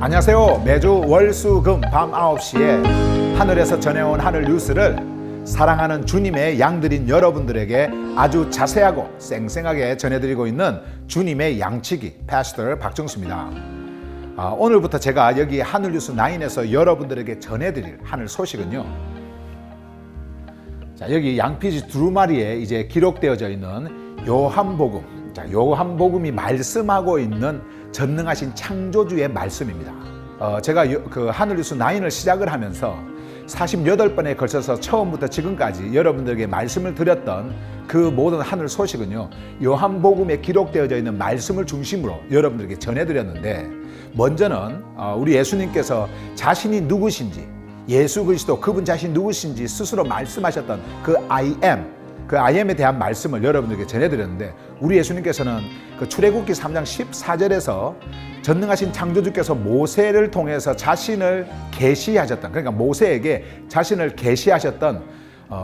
안녕하세요. 매주 월수금 밤 9시에 하늘에서 전해온 하늘 뉴스를 사랑하는 주님의 양들인 여러분들에게 아주 자세하고 쌩쌩하게 전해드리고 있는 주님의 양치기 패스터 박정수입니다. 오늘부터 제가 여기 하늘 뉴스 9에서 여러분들에게 전해드릴 하늘 소식은요. 자, 여기 양피지 두루마리에 이제 기록되어져 있는 요한복음. 자, 요한복음이 말씀하고 있는 전능하신 창조주의 말씀입니다. 제가 그 하늘뉴스 9을 시작을 하면서 48번에 걸쳐서 처음부터 지금까지 여러분들에게 말씀을 드렸던 그 모든 하늘 소식은요, 요한복음에 기록되어져 있는 말씀을 중심으로 여러분들에게 전해드렸는데, 먼저는 우리 예수님께서 자신이 누구신지, 예수 그리스도 그분 자신이 누구신지 스스로 말씀하셨던 그 I am에 대한 말씀을 여러분들에게 전해드렸는데, 우리 예수님께서는 그 출애굽기 3장 14절에서 전능하신 창조주께서 모세를 통해서 자신을 계시하셨던, 그러니까 모세에게 자신을 계시하셨던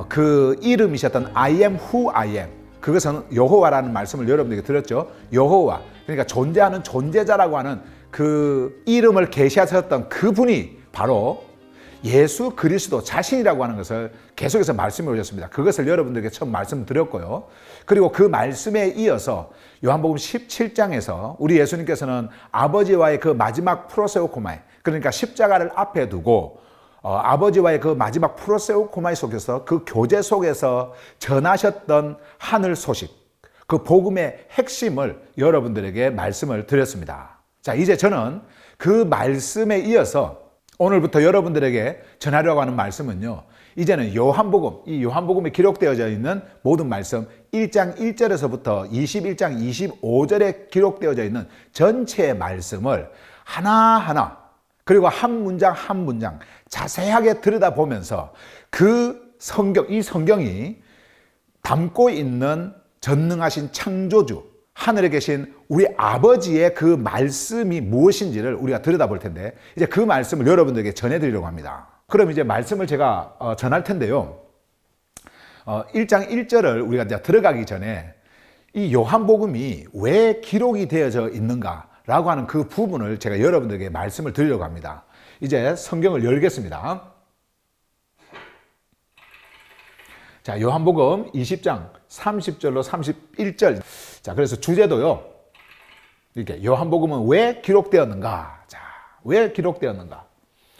그 이름이셨던 I am who I am, 그것은 여호와라는 말씀을 여러분들에게 드렸죠. 여호와, 그러니까 존재하는 존재자라고 하는 그 이름을 계시하셨던 그분이 바로 예수 그리스도 자신이라고 하는 것을 계속해서 말씀해 오셨습니다. 그것을 여러분들에게 처음 말씀드렸고요. 그리고 그 말씀에 이어서 요한복음 17장에서 우리 예수님께서는 아버지와의 그 마지막 프로세우코마이, 그러니까 십자가를 앞에 두고 아버지와의 그 마지막 프로세우코마이 속에서, 그 교제 속에서 전하셨던 하늘 소식, 그 복음의 핵심을 여러분들에게 말씀을 드렸습니다. 자, 이제 저는 그 말씀에 이어서 오늘부터 여러분들에게 전하려고 하는 말씀은요, 이제는 요한복음, 이 요한복음에 기록되어져 있는 모든 말씀 1장 1절에서부터 21장 25절에 기록되어져 있는 전체의 말씀을 하나하나, 그리고 한 문장 한 문장 자세하게 들여다보면서 그 성경, 이 성경이 담고 있는 전능하신 창조주, 하늘에 계신 우리 아버지의 그 말씀이 무엇인지를 우리가 들여다볼 텐데, 이제 그 말씀을 여러분들에게 전해드리려고 합니다. 그럼 이제 말씀을 제가 전할 텐데요. 1장 1절을 우리가 이제 들어가기 전에 이 요한복음이 왜 기록이 되어져 있는가라고 하는 그 부분을 제가 여러분들에게 말씀을 드리려고 합니다. 이제 성경을 열겠습니다. 자, 요한복음 20장 30절로 31절. 자, 그래서 주제도요, 이렇게 요한복음은 왜 기록되었는가? 자, 왜 기록되었는가?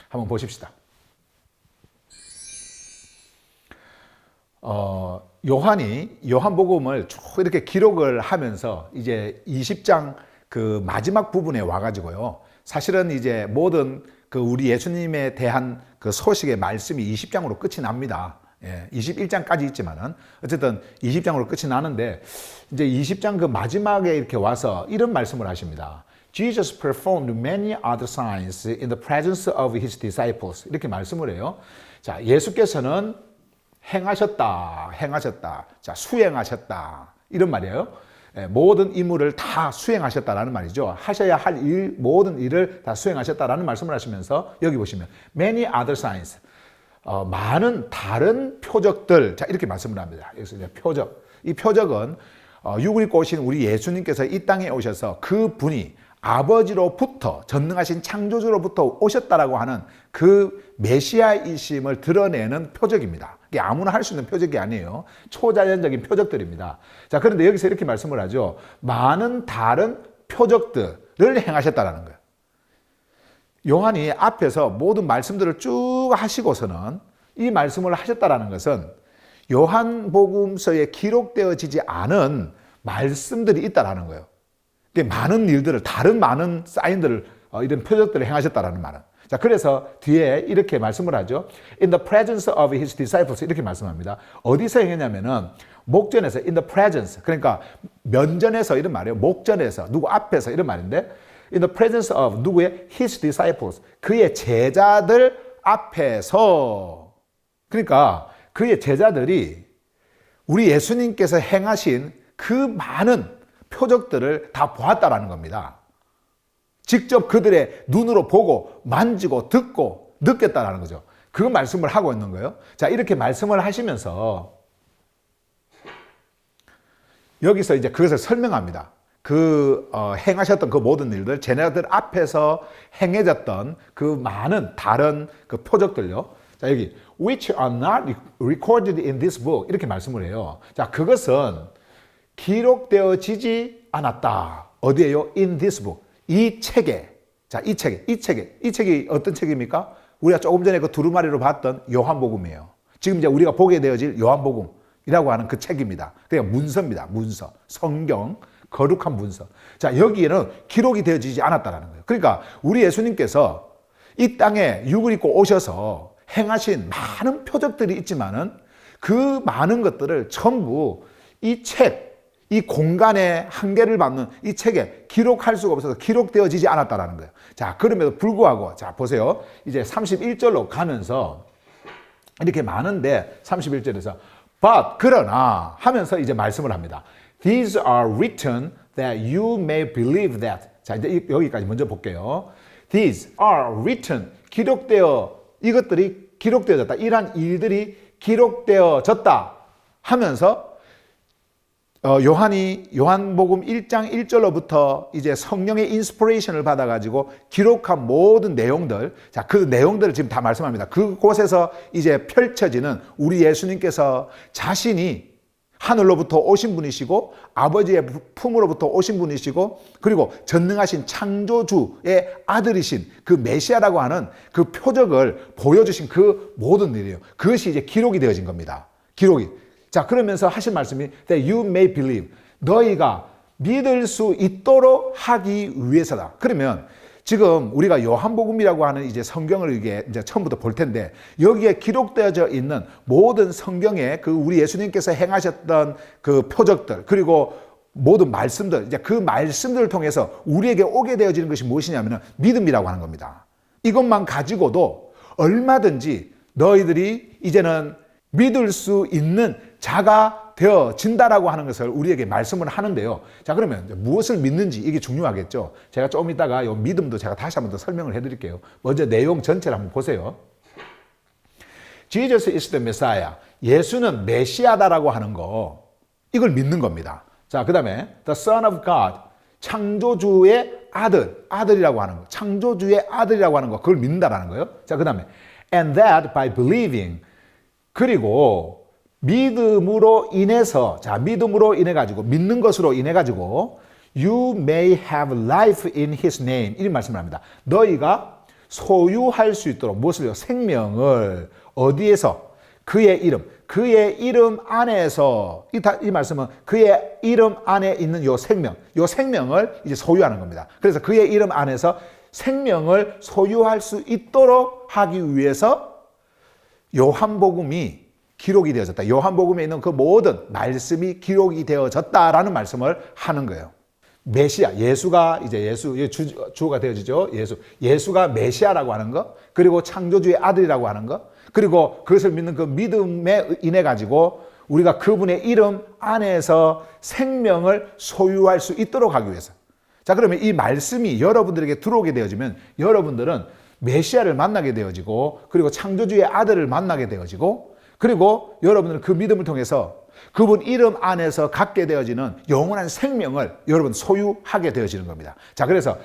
한번 보십시다. 요한이 요한복음을 쭉 이렇게 기록을 하면서 이제 20장 그 마지막 부분에 와가지고요, 사실은 이제 모든 그 우리 예수님에 대한 그 소식의 말씀이 20장으로 끝이 납니다. 예, 21장까지 있지만은 어쨌든 20장으로 끝이 나는데, 이제 20장 그 마지막에 이렇게 와서 이런 말씀을 하십니다. Jesus performed many other signs in the presence of his disciples. 이렇게 말씀을 해요. 자, 예수께서는 행하셨다. 자, 수행하셨다. 이런 말이에요. 예, 모든 임무를 다 수행하셨다라는 말이죠. 하셔야 할 일, 모든 일을 다 수행하셨다라는 말씀을 하시면서 여기 보시면 many other signs. 많은 다른 표적들. 자, 이렇게 말씀을 합니다. 여기서 이제 표적. 이 표적은 육을 입고 오신 우리 예수님께서 이 땅에 오셔서 그 분이 아버지로부터, 전능하신 창조주로부터 오셨다라고 하는 그 메시아이심을 드러내는 표적입니다. 이게 아무나 할 수 있는 표적이 아니에요. 초자연적인 표적들입니다. 자, 그런데 여기서 이렇게 말씀을 하죠. 많은 다른 표적들을 행하셨다라는 거예요. 요한이 앞에서 모든 말씀들을 쭉 하시고서는 이 말씀을 하셨다라는 것은 요한복음서에 기록되어지지 않은 말씀들이 있다라는 거예요. 많은 일들을, 다른 많은 사인들을, 이런 표적들을 행하셨다라는 말은. 자, 그래서 뒤에 이렇게 말씀을 하죠. In the presence of his disciples. 이렇게 말씀합니다. 어디서 행했냐면은 목전에서, in the presence. 그러니까 면전에서 이런 말이에요. 목전에서, 누구 앞에서 이런 말인데, in the presence of 누구의? his disciples. 그의 제자들 앞에서. 그러니까 그의 제자들이 우리 예수님께서 행하신 그 많은 표적들을 다 보았다라는 겁니다. 직접 그들의 눈으로 보고 만지고 듣고 느꼈다라는 거죠. 그 말씀을 하고 있는 거예요. 자, 이렇게 말씀을 하시면서 여기서 이제 그것을 설명합니다. 행하셨던 그 모든 일들, 제자들 앞에서 행해졌던 그 많은 다른 그 표적들요. 자, 여기 which are not recorded in this book 이렇게 말씀을 해요. 자, 그것은 기록되어지지 않았다. 어디에요? In this book. 이 책에. 자, 이 책이 어떤 책입니까? 우리가 조금 전에 그 두루마리로 봤던 요한복음이에요. 지금 이제 우리가 보게 되어질 요한복음이라고 하는 그 책입니다. 그냥 문서입니다. 문서. 성경. 거룩한 문서. 자, 여기에는 기록이 되어지지 않았다는 거예요. 그러니까 우리 예수님께서 이 땅에 육을 입고 오셔서 행하신 많은 표적들이 있지만은 그 많은 것들을 전부 이 책, 이 공간의 한계를 받는 이 책에 기록할 수가 없어서 기록되어지지 않았다는 거예요. 자, 그럼에도 불구하고, 자, 보세요. 이제 31절로 가면서 이렇게 많은데 31절에서 but, 그러나 하면서 이제 말씀을 합니다. These are written that you may believe that. 자, 이제 여기까지 먼저 볼게요. These are written. 이것들이 기록되어졌다. 이러한 일들이 기록되어졌다 하면서 요한복음 1장 1절로부터 이제 성령의 인스피레이션을 받아가지고 기록한 모든 내용들, 자, 그 내용들을 지금 다 말씀합니다. 그곳에서 이제 펼쳐지는 우리 예수님께서 자신이 하늘로부터 오신 분이시고 아버지의 품으로부터 오신 분이시고 그리고 전능하신 창조주의 아들이신 그 메시아라고 하는 그 표적을 보여주신 그 모든 일이에요. 그것이 이제 기록이 되어진 겁니다. 기록이. 자, 그러면서 하신 말씀이 that you may believe. 너희가 믿을 수 있도록 하기 위해서다. 그러면 지금 우리가 요한복음이라고 하는 이제 성경을 이제 처음부터 볼 텐데 여기에 기록되어져 있는 모든 성경에 그 우리 예수님께서 행하셨던 그 표적들 그리고 모든 말씀들 이제 그 말씀들을 통해서 우리에게 오게 되어지는 것이 무엇이냐면 믿음이라고 하는 겁니다. 이것만 가지고도 얼마든지 너희들이 이제는 믿을 수 있는 자가 되어진다라고 하는 것을 우리에게 말씀을 하는데요. 자, 그러면 무엇을 믿는지 이게 중요하겠죠. 제가 조금 이따가 이 믿음도 제가 다시 한번 더 설명을 해드릴게요. 먼저 내용 전체를 한번 보세요. Jesus is the Messiah. 예수는 메시아다라고 하는 거 이걸 믿는 겁니다. 자, 그 다음에 the Son of God. 창조주의 아들이라고 하는 거. 창조주의 아들이라고 하는 거 그걸 믿는다라는 거예요. 자, 그 다음에 and that by believing. 그리고 믿음으로 인해서, 자, 믿음으로 인해 가지고, 믿는 것으로 인해 가지고, you may have life in his name. 이런 말씀을 합니다. 너희가 소유할 수 있도록, 무엇을요? 생명을 어디에서? 그의 이름 안에서, 이 말씀은 그의 이름 안에 있는 요 생명을 이제 소유하는 겁니다. 그래서 그의 이름 안에서 생명을 소유할 수 있도록 하기 위해서 요한복음이 기록이 되어졌다. 요한복음에 있는 그 모든 말씀이 기록이 되어졌다라는 말씀을 하는 거예요. 메시아, 예수가 이제 주가 되어지죠. 예수가 메시아라고 하는 거, 그리고 창조주의 아들이라고 하는 거, 그리고 그것을 믿는 그 믿음에 인해 가지고 우리가 그분의 이름 안에서 생명을 소유할 수 있도록 하기 위해서. 자, 그러면 이 말씀이 여러분들에게 들어오게 되어지면 여러분들은 메시아를 만나게 되어지고 그리고 창조주의 아들을 만나게 되어지고 그리고 여러분들은 그 믿음을 통해서 그분 이름 안에서 갖게 되어지는 영원한 생명을 여러분 소유하게 되어지는 겁니다. 자, 그래서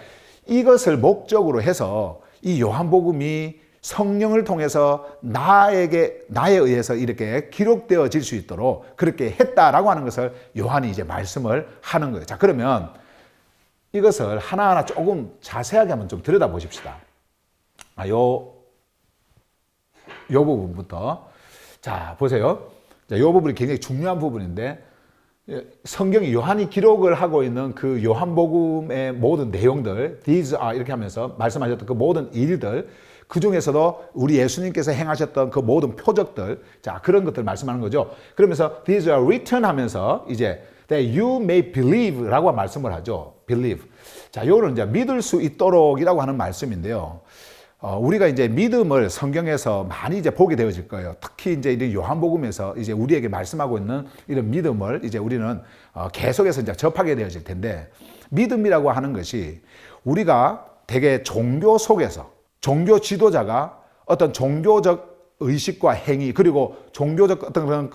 이것을 목적으로 해서 이 요한복음이 성령을 통해서 나에 의해서 이렇게 기록되어질 수 있도록 그렇게 했다라고 하는 것을 요한이 이제 말씀을 하는 거예요. 자, 그러면 이것을 하나하나 조금 자세하게 한번 좀 들여다 보십시다. 요 부분부터. 자, 보세요. 자, 이 부분이 굉장히 중요한 부분인데 성경이 요한이 기록을 하고 있는 그 요한복음의 모든 내용들, these are 이렇게 하면서 말씀하셨던 그 모든 일들, 그 중에서도 우리 예수님께서 행하셨던 그 모든 표적들, 자, 그런 것들 말씀하는 거죠. 그러면서 these are written 하면서 이제 that you may believe 라고 말씀을 하죠. believe. 자, 이거는 이제 믿을 수 있도록이라고 하는 말씀인데요. 우리가 이제 믿음을 성경에서 많이 이제 보게 되어질 거예요. 특히 이제 요한복음에서 이제 우리에게 말씀하고 있는 이런 믿음을 이제 우리는 계속해서 이제 접하게 되어질 텐데, 믿음이라고 하는 것이 우리가 되게 종교 속에서 종교 지도자가 어떤 종교적 의식과 행위, 그리고 종교적 어떤 그런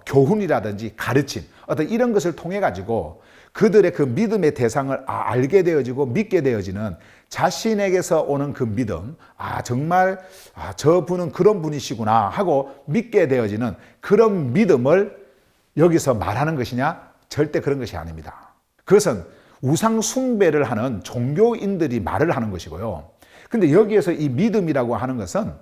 교훈이라든지 가르침, 어떤 이런 것을 통해 가지고 그들의 그 믿음의 대상을 알게 되어지고 믿게 되어지는 자신에게서 오는 그 믿음, 정말 저분은 그런 분이시구나 하고 믿게 되어지는 그런 믿음을 여기서 말하는 것이냐? 절대 그런 것이 아닙니다. 그것은 우상 숭배를 하는 종교인들이 말을 하는 것이고요. 근데 여기에서 이 믿음이라고 하는 것은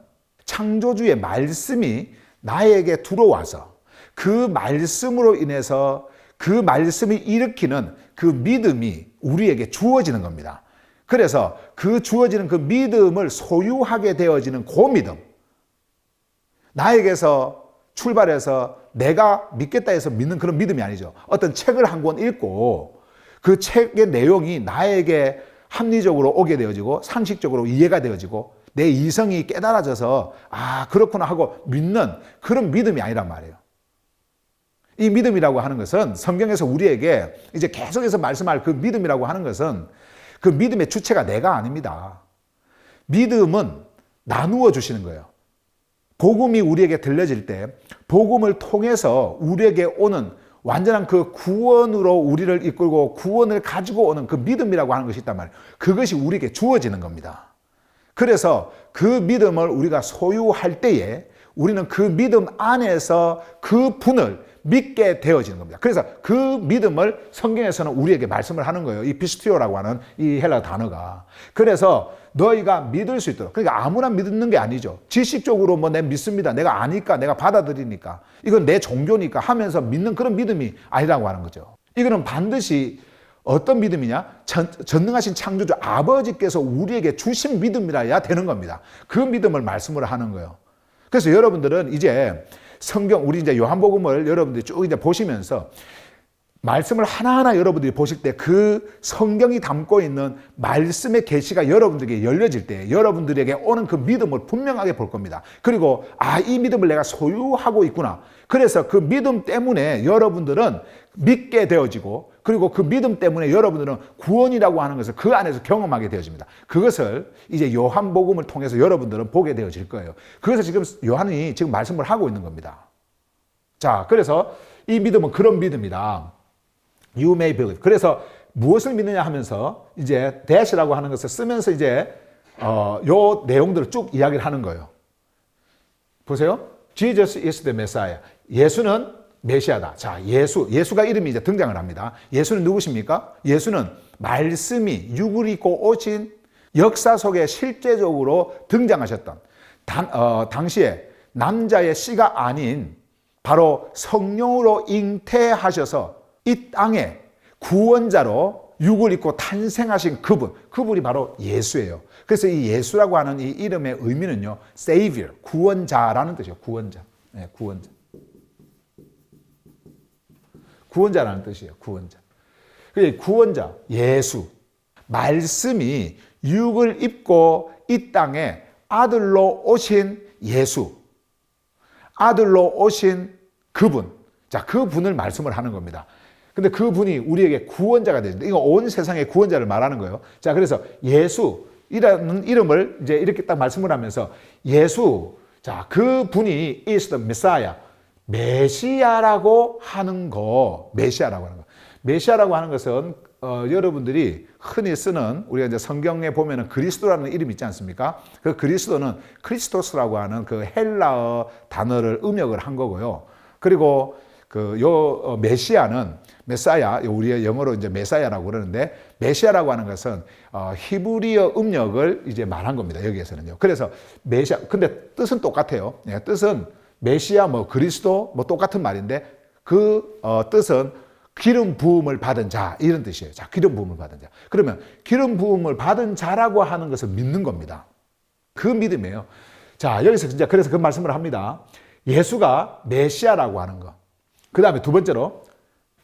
창조주의 말씀이 나에게 들어와서 그 말씀으로 인해서 그 말씀이 일으키는 그 믿음이 우리에게 주어지는 겁니다. 그래서 그 주어지는 그 믿음을 소유하게 되어지는 그 믿음, 나에게서 출발해서 내가 믿겠다 해서 믿는 그런 믿음이 아니죠. 어떤 책을 한 권 읽고 그 책의 내용이 나에게 합리적으로 오게 되어지고 상식적으로 이해가 되어지고 내 이성이 깨달아져서 그렇구나 하고 믿는 그런 믿음이 아니란 말이에요. 이 믿음이라고 하는 것은 성경에서 우리에게 이제 계속해서 말씀할 그 믿음이라고 하는 것은 그 믿음의 주체가 내가 아닙니다. 믿음은 나누어 주시는 거예요. 복음이 우리에게 들려질 때 복음을 통해서 우리에게 오는 완전한 그 구원으로 우리를 이끌고 구원을 가지고 오는 그 믿음이라고 하는 것이 있단 말이에요. 그것이 우리에게 주어지는 겁니다. 그래서 그 믿음을 우리가 소유할 때에 우리는 그 믿음 안에서 그 분을 믿게 되어지는 겁니다. 그래서 그 믿음을 성경에서는 우리에게 말씀을 하는 거예요. 이 피스티오라고 하는 이 헬라 단어가. 그래서 너희가 믿을 수 있도록. 그러니까 아무나 믿는 게 아니죠. 지식적으로 내 믿습니다. 내가 아니까, 내가 받아들이니까. 이건 내 종교니까 하면서 믿는 그런 믿음이 아니라고 하는 거죠. 이거는 반드시 어떤 믿음이냐? 전능하신 창조주 아버지께서 우리에게 주신 믿음이라야 되는 겁니다. 그 믿음을 말씀을 하는 거예요. 그래서 여러분들은 이제 성경, 우리 이제 요한복음을 여러분들이 쭉 이제 보시면서 말씀을 하나하나 여러분들이 보실 때 그 성경이 담고 있는 말씀의 계시가 여러분들에게 열려질 때 여러분들에게 오는 그 믿음을 분명하게 볼 겁니다. 그리고 이 믿음을 내가 소유하고 있구나. 그래서 그 믿음 때문에 여러분들은 믿게 되어지고 그리고 그 믿음 때문에 여러분들은 구원이라고 하는 것을 그 안에서 경험하게 되어집니다. 그것을 이제 요한복음을 통해서 여러분들은 보게 되어질 거예요. 그래서 지금 요한이 지금 말씀을 하고 있는 겁니다. 자, 그래서 이 믿음은 그런 믿음이다. You may believe. 그래서 무엇을 믿느냐 하면서 이제 that이라고 하는 것을 쓰면서 이제 요 내용들을 쭉 이야기를 하는 거예요. 보세요. Jesus is the Messiah. 예수는 메시아다. 자, 예수가 이름이 이제 등장을 합니다. 예수는 누구십니까? 예수는 말씀이 육을 입고 오신 역사 속에 실제적으로 등장하셨던 당시에 남자의 씨가 아닌 바로 성령으로 잉태하셔서 이 땅에 구원자로 육을 입고 탄생하신 그분이 바로 예수예요. 그래서 이 예수라고 하는 이 이름의 의미는요, Savior, 구원자라는 뜻이에요. 구원자. 네, 구원자. 구원자라는 뜻이에요. 구원자. 구원자, 예수. 말씀이 육을 입고 이 땅에 아들로 오신 예수. 아들로 오신 그분. 자, 그분을 말씀을 하는 겁니다. 근데 그분이 우리에게 구원자가 되는데, 이거 온 세상의 구원자를 말하는 거예요. 자, 그래서 예수이라는 이름을 이제 이렇게 딱 말씀을 하면서 예수, 자, 그분이 is the Messiah. 메시아라고 하는 거. 메시아라고 하는 것은 여러분들이 흔히 쓰는 우리가 이제 성경에 보면은 그리스도라는 이름이 있지 않습니까? 그 그리스도는 크리스토스라고 하는 그 헬라어 단어를 음역을 한 거고요. 그리고 메사야, 우리의 영어로 이제 메사야라고 그러는데, 메시아라고 하는 것은 히브리어 음역을 이제 말한 겁니다. 여기에서는요. 그래서 메시아, 근데 뜻은 똑같아요. 네, 뜻은 메시아, 그리스도, 똑같은 말인데, 그 뜻은 기름 부음을 받은 자, 이런 뜻이에요. 자, 기름 부음을 받은 자. 그러면 기름 부음을 받은 자라고 하는 것을 믿는 겁니다. 그 믿음이에요. 자, 여기서 진짜 그래서 그 말씀을 합니다. 예수가 메시아라고 하는 것. 그 다음에 두 번째로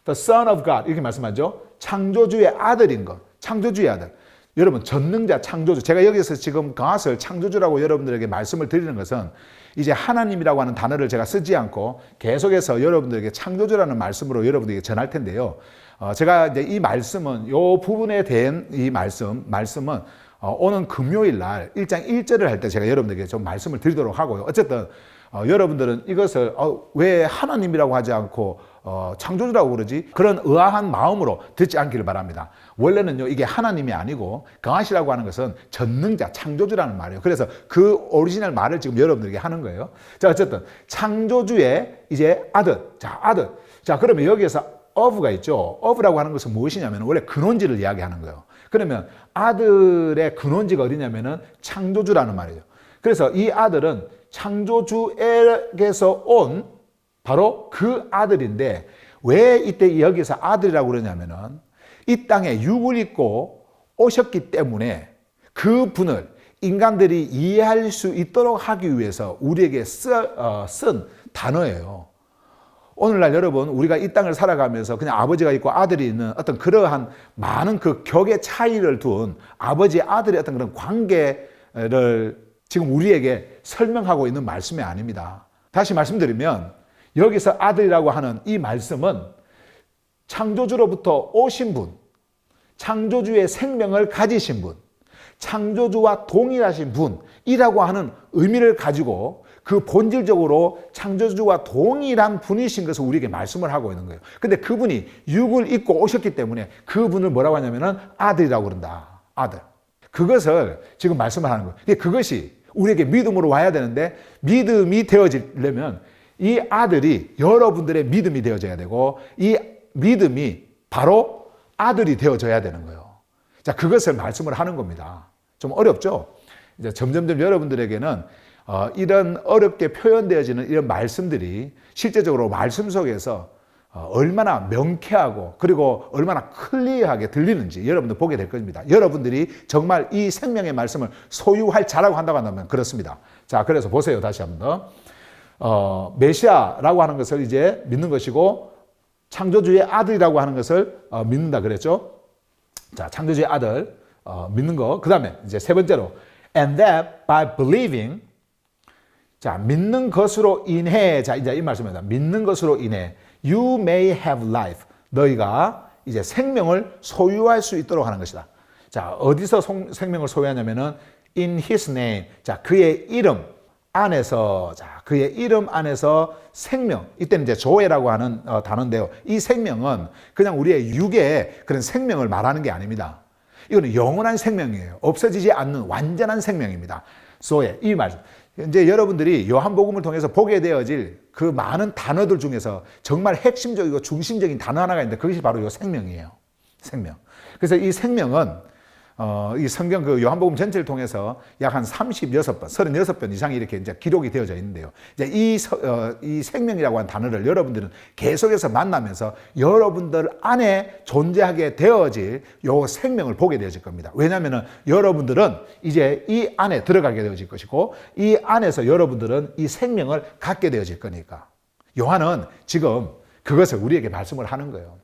The Son of God 이렇게 말씀하죠. 창조주의 아들인 것. 창조주의 아들. 여러분, 전능자 창조주. 제가 여기서 지금 God을 창조주라고 여러분들에게 말씀을 드리는 것은 이제 하나님이라고 하는 단어를 제가 쓰지 않고 계속해서 여러분들에게 창조주라는 말씀으로 여러분들에게 전할 텐데요. 제가 이제 이 말씀은 이 부분에 대한 이 말씀은 오는 금요일 날 1장 1절을 할 때 제가 여러분들에게 좀 말씀을 드리도록 하고요. 어쨌든 여러분들은 이것을 왜 하나님이라고 하지 않고 창조주라고 그러지? 그런 의아한 마음으로 듣지 않기를 바랍니다. 원래는요, 이게 하나님이 아니고 가시라고 하는 것은 전능자, 창조주라는 말이에요. 그래서 그 오리지널 말을 지금 여러분들에게 하는 거예요. 자, 어쨌든 창조주의 이제 아들. 자, 아들. 자, 그러면 여기에서 of가 있죠. of라고 하는 것은 무엇이냐면 원래 근원지를 이야기하는 거예요. 그러면 아들의 근원지가 어디냐면은 창조주라는 말이죠. 그래서 이 아들은 창조주에게서 온 바로 그 아들인데, 왜 이때 여기서 아들이라고 그러냐면은 이 땅에 육을 입고 오셨기 때문에 그 분을 인간들이 이해할 수 있도록 하기 위해서 우리에게 쓴 단어예요. 오늘날 여러분, 우리가 이 땅을 살아가면서 그냥 아버지가 있고 아들이 있는 어떤 그러한 많은 그 격의 차이를 둔 아버지 아들의 어떤 그런 관계를 지금 우리에게 설명하고 있는 말씀이 아닙니다. 다시 말씀드리면 여기서 아들이라고 하는 이 말씀은 창조주로부터 오신 분, 창조주의 생명을 가지신 분, 창조주와 동일하신 분이라고 하는 의미를 가지고 그 본질적으로 창조주와 동일한 분이신 것을 우리에게 말씀을 하고 있는 거예요. 근데 그분이 육을 입고 오셨기 때문에 그분을 뭐라고 하냐면은 아들이라고 그런다. 아들. 그것을 지금 말씀을 하는 거예요. 근데 그것이 우리에게 믿음으로 와야 되는데, 믿음이 되어지려면 이 아들이 여러분들의 믿음이 되어져야 되고, 이 믿음이 바로 아들이 되어져야 되는 거예요. 자, 그것을 말씀을 하는 겁니다. 좀 어렵죠? 이제 점점점 여러분들에게는 이런 어렵게 표현되어지는 이런 말씀들이 실제적으로 말씀 속에서 얼마나 명쾌하고 그리고 얼마나 클리어하게 들리는지 여러분들 보게 될 겁니다. 여러분들이 정말 이 생명의 말씀을 소유할 자라고 한다고 한다면 그렇습니다. 자, 그래서 보세요. 다시 한번 더. 메시아라고 하는 것을 이제 믿는 것이고, 창조주의 아들이라고 하는 것을 믿는다 그랬죠. 자, 창조주의 아들 믿는 거. 그 다음에 이제 세 번째로, and that by believing. 자, 믿는 것으로 인해. 자, 이제 이 말씀입니다. 믿는 것으로 인해 you may have life. 너희가 이제 생명을 소유할 수 있도록 하는 것이다. 자, 어디서 생명을 소유하냐면은 in his name. 자, 그의 이름 안에서. 자, 그의 이름 안에서 생명. 이때는 이제 조에라고 하는 단어인데요. 이 생명은 그냥 우리의 육의 그런 생명을 말하는 게 아닙니다. 이거는 영원한 생명이에요. 없어지지 않는 완전한 생명입니다. 소에 이 말씀. 이제 여러분들이 요한복음을 통해서 보게 되어질 그 많은 단어들 중에서 정말 핵심적이고 중심적인 단어 하나가 있는데, 그것이 바로 요 생명이에요. 생명. 그래서 이 생명은 이 성경 그 요한복음 전체를 통해서 약 한 36번, 36번 이상이 이렇게 이제 기록이 되어져 있는데요. 이제 이 생명이라고 하는 단어를 여러분들은 계속해서 만나면서 여러분들 안에 존재하게 되어질 요 생명을 보게 되어질 겁니다. 왜냐하면 여러분들은 이제 이 안에 들어가게 되어질 것이고, 이 안에서 여러분들은 이 생명을 갖게 되어질 거니까. 요한은 지금 그것을 우리에게 말씀을 하는 거예요.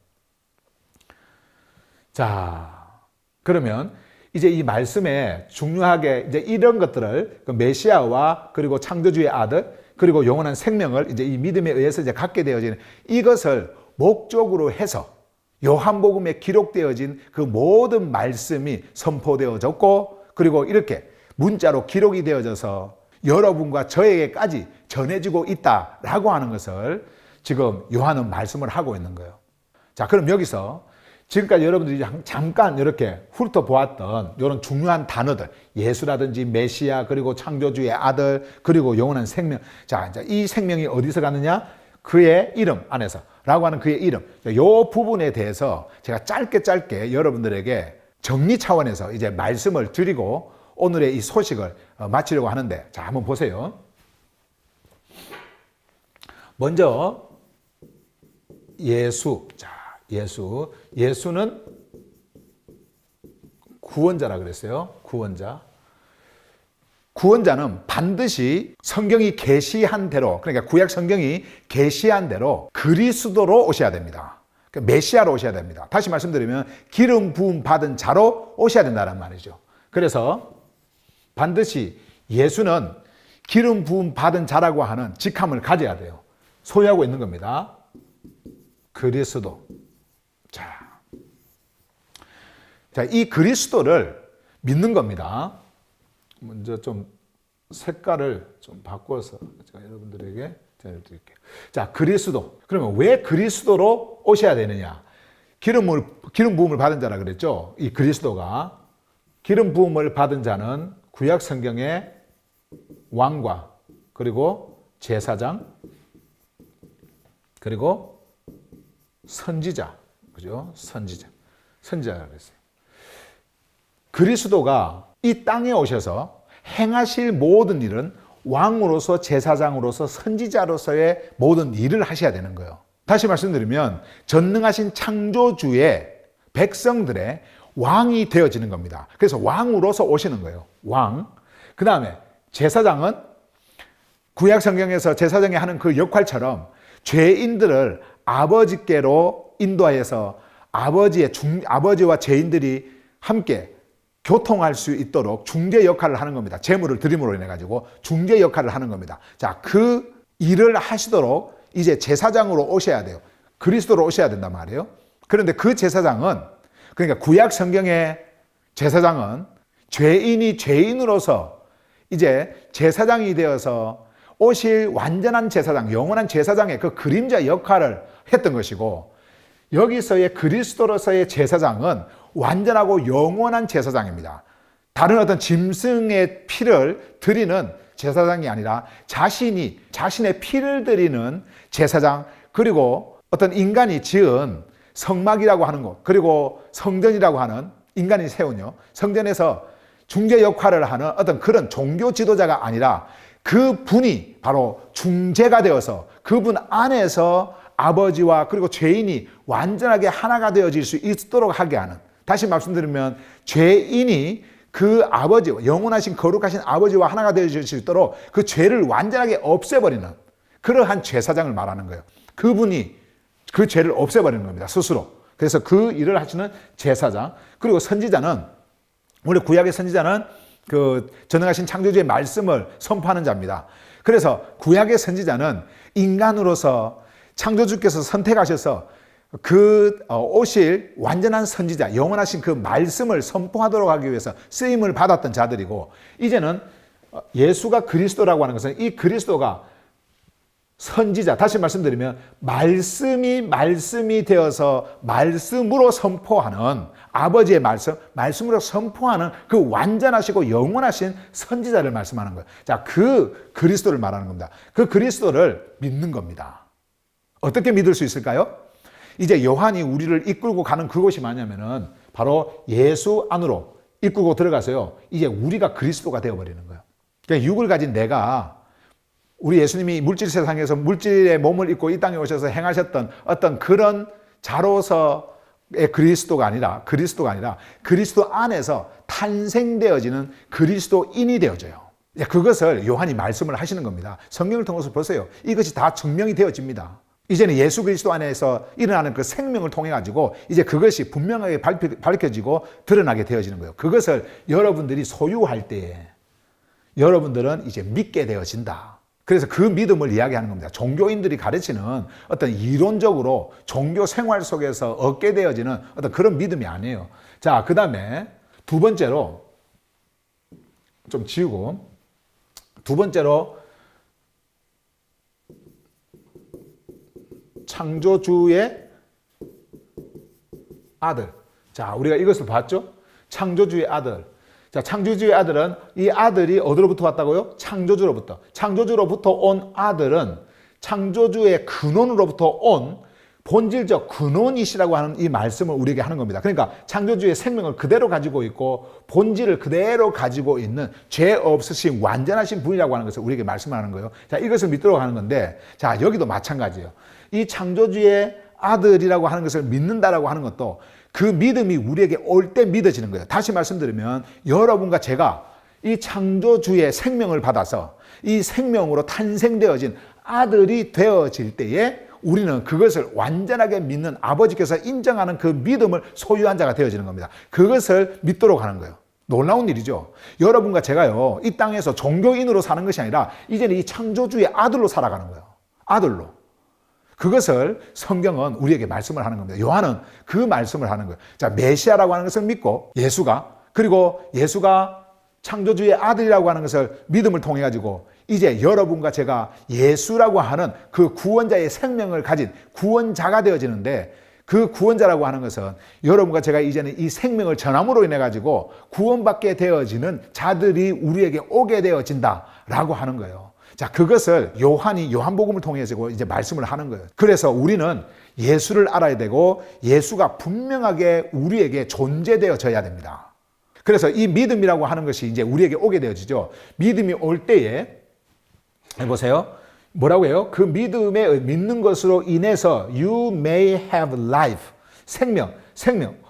자, 그러면 이제 이 말씀에 중요하게 이제 이런 것들을 그 메시아와 그리고 창조주의 아들 그리고 영원한 생명을 이제 이 믿음에 의해서 이제 갖게 되어지는 이것을 목적으로 해서 요한복음에 기록되어진 그 모든 말씀이 선포되어졌고, 그리고 이렇게 문자로 기록이 되어져서 여러분과 저에게까지 전해지고 있다라고 하는 것을 지금 요한은 말씀을 하고 있는 거예요. 자, 그럼 여기서 지금까지 여러분들이 잠깐 이렇게 훑어보았던 이런 중요한 단어들, 예수라든지 메시아, 그리고 창조주의 아들, 그리고 영원한 생명. 자, 이제 이 생명이 어디서 가느냐? 그의 이름 안에서 라고 하는 그의 이름. 이 부분에 대해서 제가 짧게 여러분들에게 정리 차원에서 이제 말씀을 드리고 오늘의 이 소식을 마치려고 하는데, 자, 한번 보세요. 먼저 예수. 자, 예수는 구원자라 그랬어요. 구원자는 반드시 성경이 계시한 대로, 그러니까 구약 성경이 계시한 대로 그리스도로 오셔야 됩니다. 그러니까 메시아로 오셔야 됩니다. 다시 말씀드리면 기름 부음 받은 자로 오셔야 된다는 말이죠. 그래서 반드시 예수는 기름 부음 받은 자라고 하는 직함을 가져야 돼요. 소유하고 있는 겁니다. 그리스도. 자, 이 그리스도를 믿는 겁니다. 먼저 좀 색깔을 좀 바꿔서 제가 여러분들에게 전해드릴게요. 자, 그리스도. 그러면 왜 그리스도로 오셔야 되느냐? 기름 부음을 받은 자라 그랬죠. 이 그리스도가 기름 부음을 받은 자는 구약 성경의 왕과 그리고 제사장 그리고 선지자, 그죠? 선지자라고 했어요. 그리스도가 이 땅에 오셔서 행하실 모든 일은 왕으로서 제사장으로서 선지자로서의 모든 일을 하셔야 되는 거예요. 다시 말씀드리면 전능하신 창조주의 백성들의 왕이 되어지는 겁니다. 그래서 왕으로서 오시는 거예요. 왕. 그 다음에 제사장은 구약 성경에서 제사장이 하는 그 역할처럼 죄인들을 아버지께로 인도하여서 아버지와 죄인들이 함께 교통할 수 있도록 중재 역할을 하는 겁니다. 재물을 드림으로 인해 가지고 중재 역할을 하는 겁니다. 자, 그 일을 하시도록 이제 제사장으로 오셔야 돼요. 그리스도로 오셔야 된단 말이에요. 그런데 그 제사장은, 그러니까 구약 성경의 제사장은 죄인이 죄인으로서 이제 제사장이 되어서 오실 완전한 제사장, 영원한 제사장의 그 그림자 역할을 했던 것이고, 여기서의 그리스도로서의 제사장은 완전하고 영원한 제사장입니다. 다른 어떤 짐승의 피를 드리는 제사장이 아니라 자신의 피를 드리는 제사장, 그리고 어떤 인간이 지은 성막이라고 하는 것, 그리고 성전이라고 하는 인간이 세운요, 성전에서 중재 역할을 하는 어떤 그런 종교 지도자가 아니라 그 분이 바로 중재가 되어서 그분 안에서 아버지와 그리고 죄인이 완전하게 하나가 되어질 수 있도록 하게 하는, 다시 말씀드리면 죄인이 그 아버지와 영원하신 거룩하신 아버지와 하나가 되어질 수 있도록 그 죄를 완전하게 없애버리는 그러한 제사장을 말하는 거예요. 그분이 그 죄를 없애버리는 겁니다, 스스로. 그래서 그 일을 하시는 제사장. 그리고 선지자는, 우리 구약의 선지자는 그 전능하신 창조주의 말씀을 선포하는 자입니다. 그래서 구약의 선지자는 인간으로서 창조주께서 선택하셔서 그 오실 완전한 선지자, 영원하신 그 말씀을 선포하도록 하기 위해서 쓰임을 받았던 자들이고, 이제는 예수가 그리스도라고 하는 것은 이 그리스도가 선지자, 다시 말씀드리면 말씀이 되어서 말씀으로 선포하는 아버지의 말씀으로 선포하는 그 완전하시고 영원하신 선지자를 말씀하는 거예요. 자, 그 그리스도를 말하는 겁니다. 그 그리스도를 믿는 겁니다. 어떻게 믿을 수 있을까요? 이제 요한이 우리를 이끌고 가는 그곳이 뭐냐면은 바로 예수 안으로 이끌고 들어가서요, 이제 우리가 그리스도가 되어버리는 거예요. 그러니까 육을 가진 내가, 우리 예수님이 물질 세상에서 물질의 몸을 입고 이 땅에 오셔서 행하셨던 어떤 그런 자로서의 그리스도가 아니라 그리스도 안에서 탄생되어지는 그리스도인이 되어져요. 그것을 요한이 말씀을 하시는 겁니다. 성경을 통해서 보세요. 이것이 다 증명이 되어집니다. 이제는 예수 그리스도 안에서 일어나는 그 생명을 통해 가지고 이제 그것이 분명하게 밝혀지고 드러나게 되어지는 거예요. 그것을 여러분들이 소유할 때에 여러분들은 이제 믿게 되어진다. 그래서 그 믿음을 이야기하는 겁니다. 종교인들이 가르치는 어떤 이론적으로 종교 생활 속에서 얻게 되어지는 어떤 그런 믿음이 아니에요. 자, 그 다음에 두 번째로 좀 지우고, 두 번째로 창조주의 아들. 자, 우리가 이것을 봤죠? 창조주의 아들. 자, 창조주의 아들은, 이 아들이 어디로부터 왔다고요? 창조주로부터. 창조주로부터 온 아들은 창조주의 근원으로부터 온 본질적 근원이시라고 하는 이 말씀을 우리에게 하는 겁니다. 그러니까 창조주의 생명을 그대로 가지고 있고 본질을 그대로 가지고 있는 죄 없으신 완전하신 분이라고 하는 것을 우리에게 말씀하는 거예요. 자, 이것을 믿도록 하는 건데, 자, 여기도 마찬가지예요. 이 창조주의 아들이라고 하는 것을 믿는다라고 하는 것도 그 믿음이 우리에게 올 때 믿어지는 거예요. 다시 말씀드리면 여러분과 제가 이 창조주의 생명을 받아서 이 생명으로 탄생되어진 아들이 되어질 때에 우리는 그것을 완전하게 믿는, 아버지께서 인정하는 그 믿음을 소유한 자가 되어지는 겁니다. 그것을 믿도록 하는 거예요. 놀라운 일이죠. 여러분과 제가요, 이 땅에서 종교인으로 사는 것이 아니라 이제는 이 창조주의 아들로 살아가는 거예요. 아들로. 그것을 성경은 우리에게 말씀을 하는 겁니다. 요한은 그 말씀을 하는 거예요. 자, 메시아라고 하는 것을 믿고 예수가 그리고 예수가 창조주의 아들이라고 하는 것을 믿음을 통해 가지고 이제 여러분과 제가 예수라고 하는 그 구원자의 생명을 가진 구원자가 되어지는데, 그 구원자라고 하는 것은 여러분과 제가 이제는 이 생명을 전함으로 인해 가지고 구원받게 되어지는 자들이 우리에게 오게 되어진다라고 하는 거예요. 자, 그것을 요한이 요한복음을 통해서 이제 말씀을 하는 거예요. 그래서 우리는 예수를 알아야 되고 예수가 분명하게 우리에게 존재되어져야 됩니다. 그래서 이 믿음이라고 하는 것이 이제 우리에게 오게 되어지죠. 믿음이 올 때에 보세요. 뭐라고 해요? 그 믿음에 믿는 것으로 인해서 you may have life. 생명.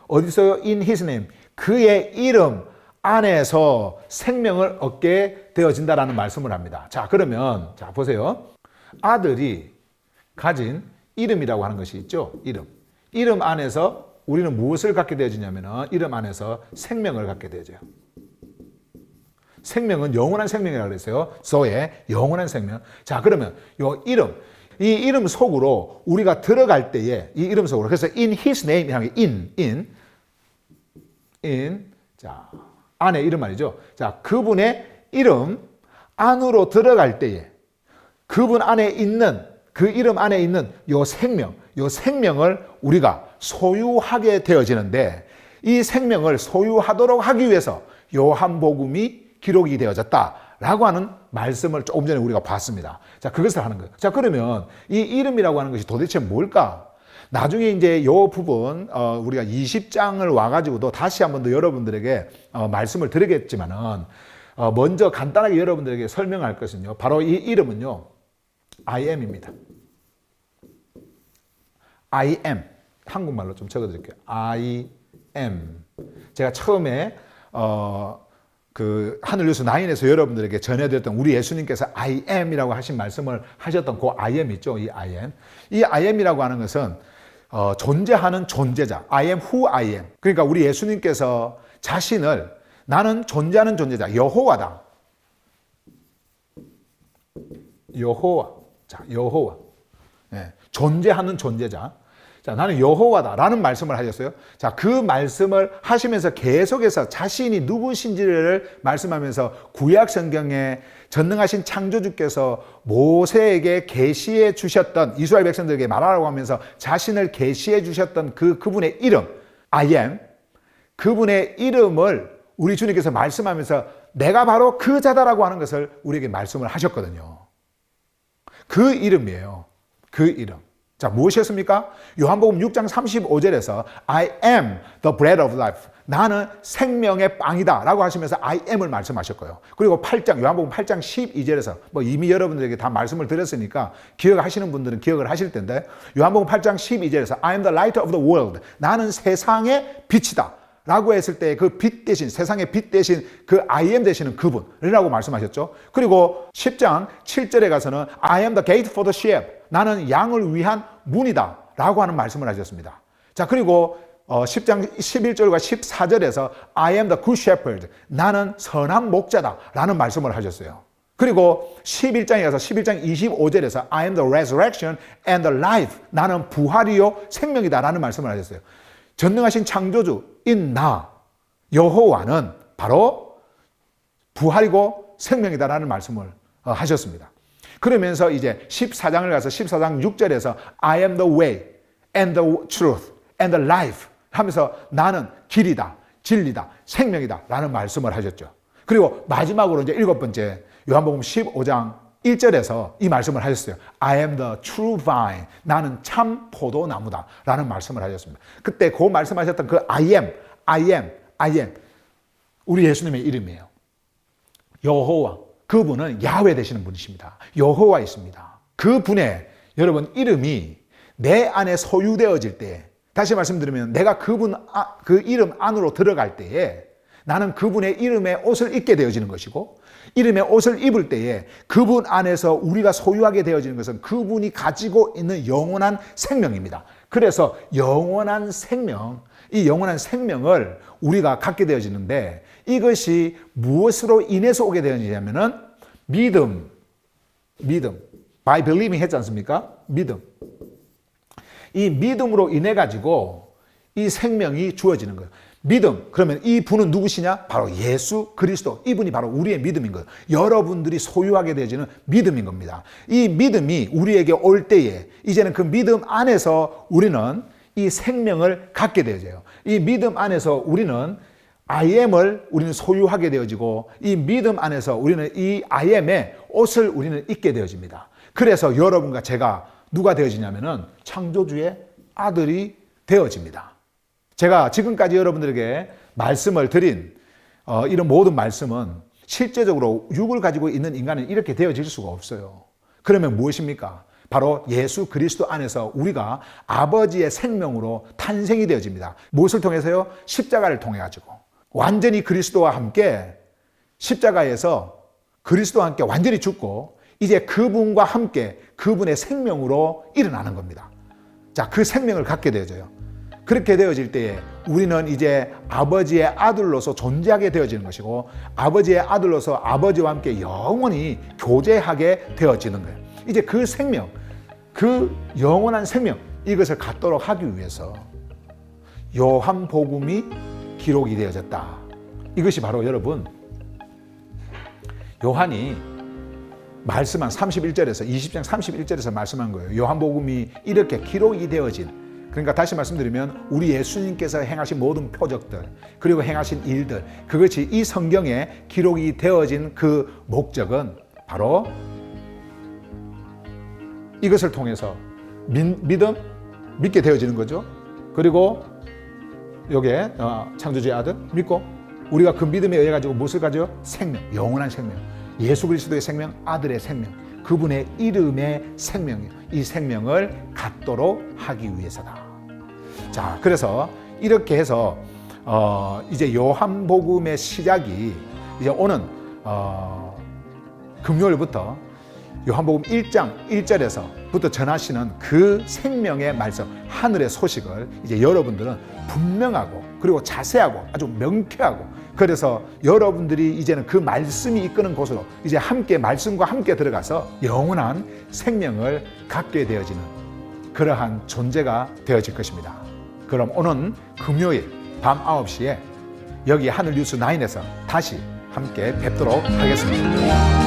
어디서요? In his name. 그의 이름 안에서 생명을 얻게 되어진다라는 말씀을 합니다. 자, 그러면 자, 보세요. 아들이 가진 이름이라고 하는 것이 있죠. 이름 안에서 우리는 무엇을 갖게 되어지냐면은 이름 안에서 생명을 갖게 되어져요. 생명은 영원한 생명이라고 그랬어요. 소의 영원한 생명. 자, 그러면 이 이름 속으로 우리가 들어갈 때에 이 이름 속으로, 그래서 in his name 이라는 게 자, 안에 이름 말이죠. 자, 그분의 이름 안으로 들어갈 때에 그분 안에 있는, 그 이름 안에 있는 요 생명을 우리가 소유하게 되어지는데, 이 생명을 소유하도록 하기 위해서 요한복음이 기록이 되어졌다라고 하는 말씀을 조금 전에 우리가 봤습니다. 자, 그것을 하는 거예요. 자, 그러면 이 이름이라고 하는 것이 도대체 뭘까? 나중에 이제 요 부분 우리가 20장을 와가지고도 다시 한번 더 여러분들에게 말씀을 드리겠지만은 먼저 간단하게 여러분들에게 설명할 것은요, 바로 이 이름은요, I am입니다. I am. 한국말로 좀 적어드릴게요. I am. 제가 처음에 그 하늘뉴스 9에서 여러분들에게 전해드렸던 우리 예수님께서 I am이라고 하신 말씀을 하셨던 그 I am 있죠. 이 I am. 이 I am이라고 하는 것은 존재하는 존재자. I am who I am. 그러니까 우리 예수님께서 자신을 나는 존재하는 존재자. 여호와다. 여호와. 자, 여호와. 네, 존재하는 존재자. 자, 나는 여호와다라는 말씀을 하셨어요. 자, 그 말씀을 하시면서 계속해서 자신이 누구신지를 말씀하면서 구약 성경에 전능하신 창조주께서 모세에게 계시해 주셨던, 이스라엘 백성들에게 말하라고 하면서 자신을 계시해 주셨던 그분의 이름, I am, 그분의 이름을 우리 주님께서 말씀하면서 내가 바로 그 자다라고 하는 것을 우리에게 말씀을 하셨거든요. 그 이름이에요. 그 이름. 자, 무엇이었습니까? 요한복음 6장 35절에서 I am the bread of life. 나는 생명의 빵이다 라고 하시면서 I am을 말씀하셨고요. 그리고 요한복음 8장 12절에서 이미 여러분들에게 다 말씀을 드렸으니까 기억하시는 분들은 기억을 하실 텐데, 요한복음 8장 12절에서 I am the light of the world. 나는 세상의 빛이다 라고 했을 때 그 빛 대신, 세상의 빛 대신 그 I am 되시는 그분이라고 말씀하셨죠. 그리고 10장 7절에 가서는 I am the gate for the sheep. 나는 양을 위한 문이다 라고 하는 말씀을 하셨습니다. 자, 그리고 10장 11절과 14절에서 I am the good shepherd. 나는 선한 목자다 라는 말씀을 하셨어요. 그리고 11장에 가서 11장 25절에서 I am the resurrection and the life. 나는 부활이요 생명이다 라는 말씀을 하셨어요. 전능하신 창조주인 나 여호와는 바로 부활이고 생명이다라는 말씀을 하셨습니다. 그러면서 이제 14장을 가서 14장 6절에서 I am the way and the truth and the life 하면서 나는 길이다, 진리다, 생명이다 라는 말씀을 하셨죠. 그리고 마지막으로 이제 7번째 요한복음 15장 1절에서 이 말씀을 하셨어요. I am the true vine. 나는 참 포도나무다 라는 말씀을 하셨습니다. 그때 그 말씀하셨던 그 I am 우리 예수님의 이름이에요. 여호와. 그분은 야훼 되시는 분이십니다. 여호와 있습니다. 그분의 여러분 이름이 내 안에 소유되어질 때, 다시 말씀드리면 내가 그 이름 안으로 들어갈 때에 나는 그분의 이름의 옷을 입게 되어지는 것이고, 이름의 옷을 입을 때에 그분 안에서 우리가 소유하게 되어지는 것은 그분이 가지고 있는 영원한 생명입니다. 그래서 영원한 생명, 이 영원한 생명을 우리가 갖게 되어지는데, 이것이 무엇으로 인해서 오게 되어지냐면은 믿음. by believing 했지 않습니까? 믿음. 이 믿음으로 인해 가지고 이 생명이 주어지는 거예요. 믿음, 그러면 이 분은 누구시냐? 바로 예수 그리스도. 이분이 바로 우리의 믿음인 거예요. 여러분들이 소유하게 되어지는 믿음인 겁니다. 이 믿음이 우리에게 올 때에 이제는 그 믿음 안에서 우리는 이 생명을 갖게 되어져요. 이 믿음 안에서 우리는 I am을 우리는 소유하게 되어지고, 이 믿음 안에서 우리는 이 I am의 옷을 우리는 입게 되어집니다. 그래서 여러분과 제가 누가 되어지냐면은 창조주의 아들이 되어집니다. 제가 지금까지 여러분들에게 말씀을 드린 이런 모든 말씀은 실제적으로 육을 가지고 있는 인간은 이렇게 되어질 수가 없어요. 그러면 무엇입니까? 바로 예수 그리스도 안에서 우리가 아버지의 생명으로 탄생이 되어집니다. 무엇을 통해서요? 십자가를 통해 가지고 완전히 그리스도와 함께 십자가에서 그리스도와 함께 완전히 죽고 이제 그분과 함께 그분의 생명으로 일어나는 겁니다. 자, 그 생명을 갖게 되어져요. 그렇게 되어질 때에 우리는 이제 아버지의 아들로서 존재하게 되어지는 것이고, 아버지의 아들로서 아버지와 함께 영원히 교제하게 되어지는 거예요. 이제 그 생명, 그 영원한 생명, 이것을 갖도록 하기 위해서 요한복음이 기록이 되어졌다. 이것이 바로 여러분, 요한이 말씀한 31절에서 20장 31절에서 말씀한 거예요. 요한복음이 이렇게 기록이 되어진, 그러니까 다시 말씀드리면 우리 예수님께서 행하신 모든 표적들, 그리고 행하신 일들, 그것이 이 성경에 기록이 되어진 그 목적은 바로 이것을 통해서 믿게 되어지는 거죠. 그리고 여기에 창조주의 아들 믿고 우리가 그 믿음에 의해 가지고 무엇을 가져? 생명, 영원한 생명, 예수 그리스도의 생명, 아들의 생명, 그분의 이름의 생명이요. 이 생명을 갖도록 하기 위해서다. 자, 그래서 이렇게 해서 이제 요한복음의 시작이 이제 오는 금요일부터 요한복음 1장 1절에서부터 전하시는 그 생명의 말씀, 하늘의 소식을 이제 여러분들은 분명하고 그리고 자세하고 아주 명쾌하고, 그래서 여러분들이 이제는 그 말씀이 이끄는 곳으로 이제 함께 말씀과 함께 들어가서 영원한 생명을 갖게 되어지는 그러한 존재가 되어질 것입니다. 그럼 오는 금요일 밤 9시에 여기 하늘 뉴스 9에서 다시 함께 뵙도록 하겠습니다.